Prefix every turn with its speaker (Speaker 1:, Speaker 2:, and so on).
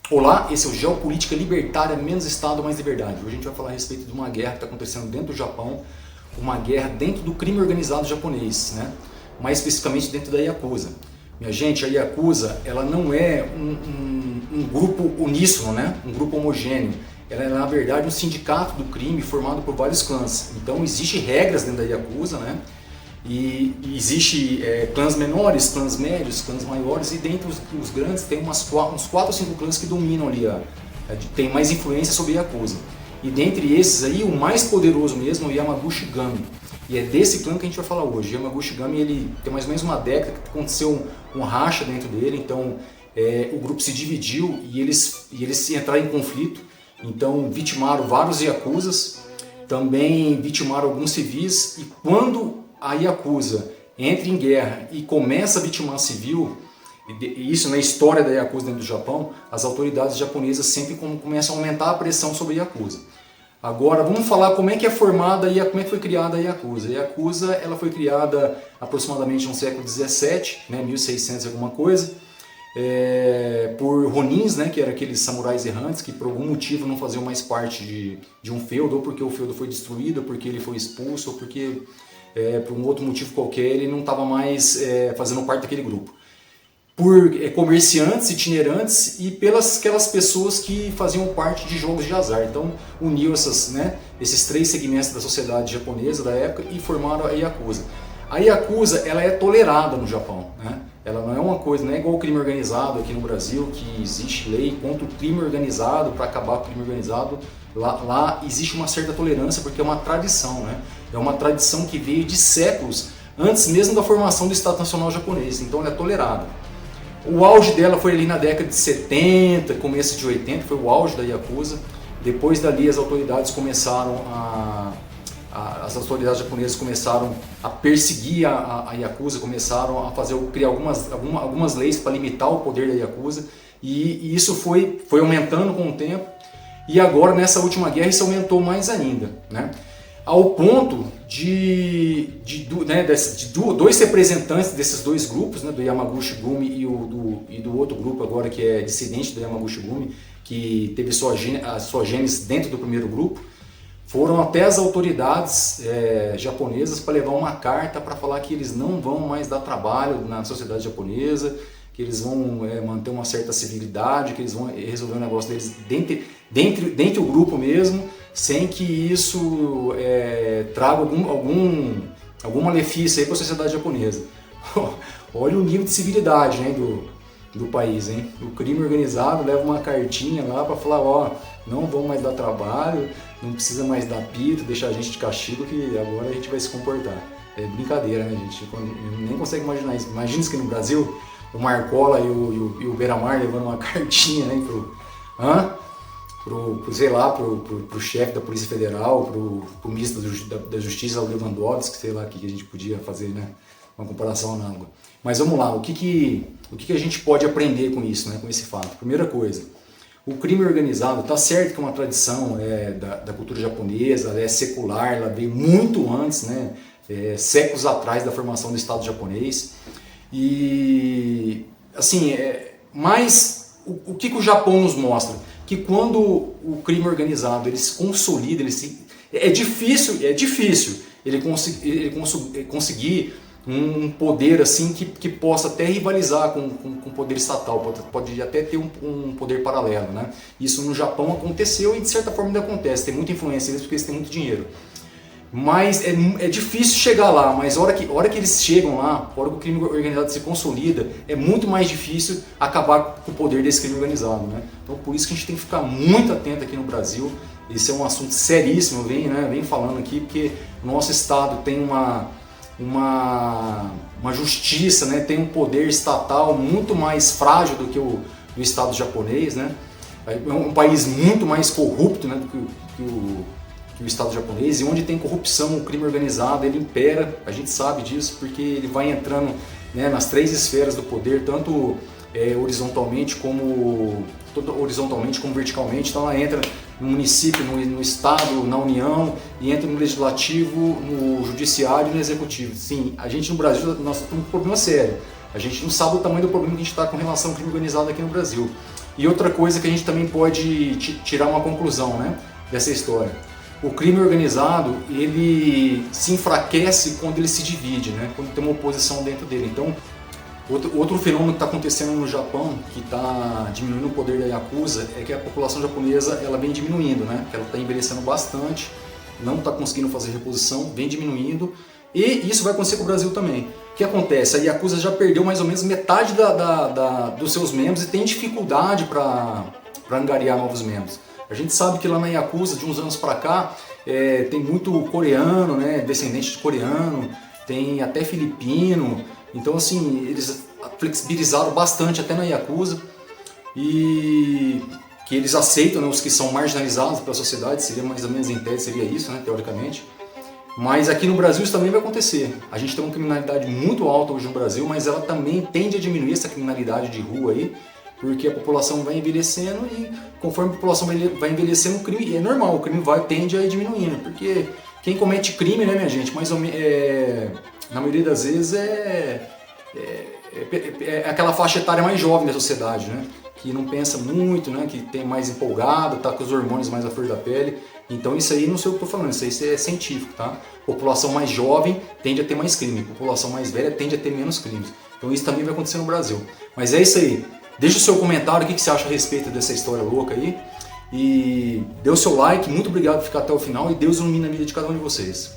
Speaker 1: Olá, esse é o Geopolítica Libertária, menos Estado, mais liberdade. Hoje a gente vai falar a respeito de uma guerra que está acontecendo dentro do Japão, uma guerra dentro do crime organizado japonês, né? Mais especificamente dentro da Yakuza. Minha gente, a Yakuza ela não é um grupo uníssono, né? Um grupo homogêneo. Ela é, na verdade, um sindicato do crime formado por vários clãs. Então, existem regras dentro da Yakuza, né? E existe clãs menores, clãs médios, clãs maiores, e dentre os grandes tem uns 4 ou 5 clãs que dominam ali, tem mais influência sobre a Yakuza. E dentre esses aí, o mais poderoso mesmo é o Yamaguchi Gami. E é desse clã que a gente vai falar hoje. O Yamaguchi Gami, ele tem mais ou menos uma década que aconteceu um racha dentro dele, então o grupo se dividiu e eles entraram em conflito. Então vitimaram vários Yakuzas, também vitimaram alguns civis, e quando a Yakuza entra em guerra e começa a vitimar civil, isso na história da Yakuza dentro do Japão, as autoridades japonesas sempre começam a aumentar a pressão sobre a Yakuza. Agora vamos falar como é que é formada e como é que foi criada a Yakuza. A Yakuza ela foi criada aproximadamente no século 17, né, 1600 e alguma coisa, por Ronins, né, que eram aqueles samurais errantes que por algum motivo não faziam mais parte de um feudo, ou porque o feudo foi destruído, ou porque ele foi expulso, ou porque por um outro motivo qualquer ele não estava mais fazendo parte daquele grupo. Por comerciantes itinerantes e pelas aquelas pessoas que faziam parte de jogos de azar. Então uniu esses 3 segmentos da sociedade japonesa da época e formaram a Yakuza. A Yakuza ela é tolerada no Japão, né? Ela não é uma coisa, não é igual o crime organizado aqui no Brasil, que existe lei contra o crime organizado, para acabar com o crime organizado. Lá existe uma certa tolerância porque é uma tradição, né? É uma tradição que veio de séculos antes mesmo da formação do Estado Nacional Japonês, então ela é tolerada. O auge dela foi ali na década de 70, começo de 80, foi o auge da Yakuza. Depois dali as autoridades autoridades japonesas começaram a perseguir a Yakuza, começaram a criar algumas leis para limitar o poder da Yakuza, e isso foi aumentando com o tempo, e agora nessa última guerra isso aumentou mais ainda, né? Ao ponto de 2 representantes desses 2 grupos, né, do Yamaguchi Gumi e do outro grupo agora que é dissidente do Yamaguchi Gumi, que teve a sua gênese dentro do primeiro grupo, foram até as autoridades japonesas para levar uma carta para falar que eles não vão mais dar trabalho na sociedade japonesa, que eles vão manter uma certa civilidade, que eles vão resolver o negócio deles dentro do grupo mesmo, sem que isso traga algum malefício para a sociedade japonesa. Olha o nível de civilidade, né, do país, hein? O crime organizado leva uma cartinha lá para falar, não vão mais dar trabalho, não precisa mais dar pito, deixar a gente de castigo, que agora a gente vai se comportar. É brincadeira, né, gente? Nem consegue imaginar isso. Imagina isso aqui no Brasil, o Marcola e o Beira-Mar levando uma cartinha, né, pro chefe da Polícia Federal, pro ministro da Justiça, o Lewandowski, sei lá, que a gente podia fazer, né, uma comparação análoga. Mas vamos lá, o que a gente pode aprender com isso, né, com esse fato? Primeira coisa, o crime organizado, tá certo que é uma tradição da cultura japonesa, ela é secular, ela veio muito antes, né, séculos atrás da formação do Estado japonês, e assim, mas o que o Japão nos mostra? Que quando o crime organizado ele se consolida, é difícil ele conseguir um poder assim que possa até rivalizar com o poder estatal, pode até ter um poder paralelo, né? Isso no Japão aconteceu e de certa forma ainda acontece, tem muita influência deles porque eles têm muito dinheiro. Mas é difícil chegar lá, mas a hora que eles chegam lá, a hora que o crime organizado se consolida, é muito mais difícil acabar com o poder desse crime organizado, né? Então por isso que a gente tem que ficar muito atento aqui no Brasil. Esse é um assunto seríssimo, eu venho falando aqui, porque o nosso Estado tem uma justiça, né? Tem um poder estatal muito mais frágil do que o Estado japonês, né? É um país muito mais corrupto, né, do que o Estado japonês, e onde tem corrupção, o crime organizado, ele impera, a gente sabe disso, porque ele vai entrando, né, nas 3 esferas do poder, tanto horizontalmente como verticalmente. Então ela entra no município, no estado, na União, e entra no legislativo, no judiciário e no executivo. Sim, a gente no Brasil, nós temos um problema sério. A gente não sabe o tamanho do problema que a gente está com relação ao crime organizado aqui no Brasil. E outra coisa que a gente também pode tirar uma conclusão, né, dessa história. O crime organizado, ele se enfraquece quando ele se divide, né, quando tem uma oposição dentro dele. Então, outro fenômeno que está acontecendo no Japão, que está diminuindo o poder da Yakuza, é que a população japonesa ela vem diminuindo, né? Ela está envelhecendo bastante, não está conseguindo fazer reposição, vem diminuindo, e isso vai acontecer com o Brasil também. O que acontece? A Yakuza já perdeu mais ou menos metade dos seus membros e tem dificuldade para angariar novos membros. A gente sabe que lá na Yakuza, de uns anos para cá, tem muito coreano, né? Descendente de coreano, tem até filipino. Então, assim, eles flexibilizaram bastante até na Yakuza e que eles aceitam, né, os que são marginalizados pela sociedade, seria mais ou menos em tese, seria isso, né, teoricamente. Mas aqui no Brasil isso também vai acontecer. A gente tem uma criminalidade muito alta hoje no Brasil, mas ela também tende a diminuir essa criminalidade de rua aí, porque a população vai envelhecendo e conforme a população vai envelhecendo, o crime é normal, o crime tende a ir diminuindo, porque quem comete crime, né, minha gente, mais ou menos, na maioria das vezes é aquela faixa etária mais jovem da sociedade, né? Que não pensa muito, né? Que tem mais empolgado, tá com os hormônios mais à flor da pele. Então isso aí não sei o que eu tô falando, isso aí é científico, tá? População mais jovem tende a ter mais crime, população mais velha tende a ter menos crimes. Então isso também vai acontecer no Brasil. Mas é isso aí. Deixa o seu comentário, o que você acha a respeito dessa história louca aí. E dê o seu like, muito obrigado por ficar até o final e Deus ilumina a vida de cada um de vocês.